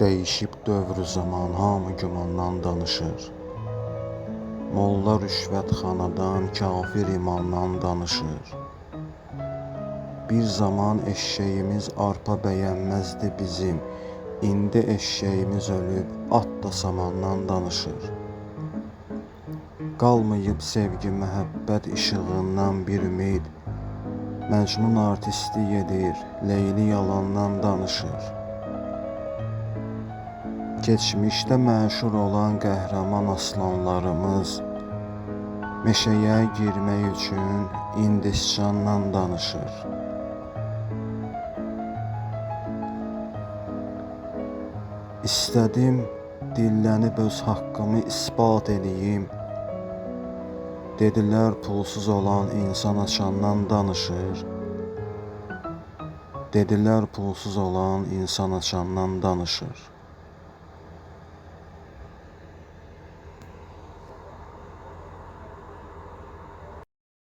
Değişib dövrü zaman hamı gümandan danışır. Molla rüşvətxanadan, kafir imandan danışır. Bir zaman eşeğimiz arpa bəyənməzdi bizim. İndi eşeğimiz ölüb, at da samandan danışır. Qalmayıb sevgi, məhəbbət işığından bir ümid. Məcnun artistlik edir, Leyli yalandan danışır. Keçmişdə məşhur olan qəhrəman aslanlarımız meşəyə girmək üçün İndiscandan danışır. İstədim dillənib öz haqqımı isbat eləyim. Dedilər pulsuz olan insan açandan danışır. Dedilər pulsuz olan insan açandan danışır.